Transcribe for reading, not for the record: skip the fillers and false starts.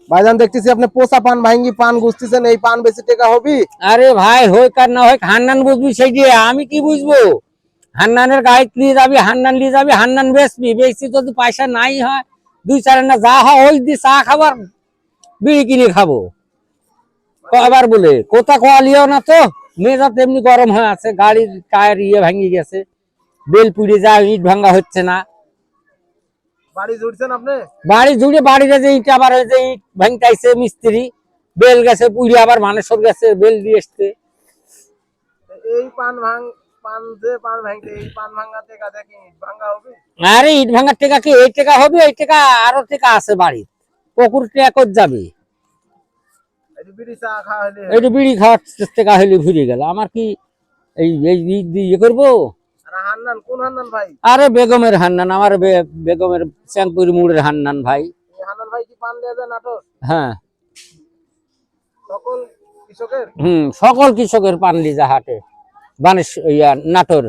ভাইজান দেখতেছি আপনি পোষা পান ভাঙ্গি পান গুছতেছেন, এই পান বেশি টাকা হবি? আরে ভাই হোক আর না হোক হান্নান বুঝবি সেই দিয়ে, আমি কি বুঝবো? হান্নানের গাড়ি নিয়ে যাবি, হান্নান নিয়ে যাবি, হান্নান বেচবি, বেচছি যদি পয়সা নাই হয় দুই চার না যা হয় ওই দিয়ে চা খাবার বিড়ি কিনে খাবো। কয়বার বলে কোথা কোয়ালিও না তো, মেজাজ এমনি গরম হয়ে আছে, গাড়ির টায়ার ভাঙি গেছে, বেল পুড়ে যায়, ইট ভাঙা হচ্ছে না। বাড়ি জুড়ছেন আপনি? বাড়ি জুড়ে বাড়িতে যে ইট আবার ওই যে ইট ভাঙতাইছে মিস্ত্রি, বেল গেছে পুড়ে, আবার মানুষের গেছে বেল দিয়ে এসছে। এই পান যে পান ভাঙতে এই পান ভাঙা টাকা দেখি ভাঙা হবে? আরে ইট ভাঙার টাকা কি এই টাকা হবে? এই টাকা আরো টাকা আছে বাড়ির, পুকুর টাকা যাবে, একটু বিড়ি খাওয়ার টাকা হইলে ঘুরে গেল। আমার কি এই ইয়ে করবো? হান্নান কোন হান্নান ভাই? আরে বেগমের হান্নান, আমার বেগমের চ্যাংপুরি মুড়ের হান্নান ভাই। হান্নান ভাই কি পান দেয়া যায় নাটোর? হ্যাঁ সকল কৃষকের? সকল কৃষকের পান লিজা হাটে বানেশ নাটোর।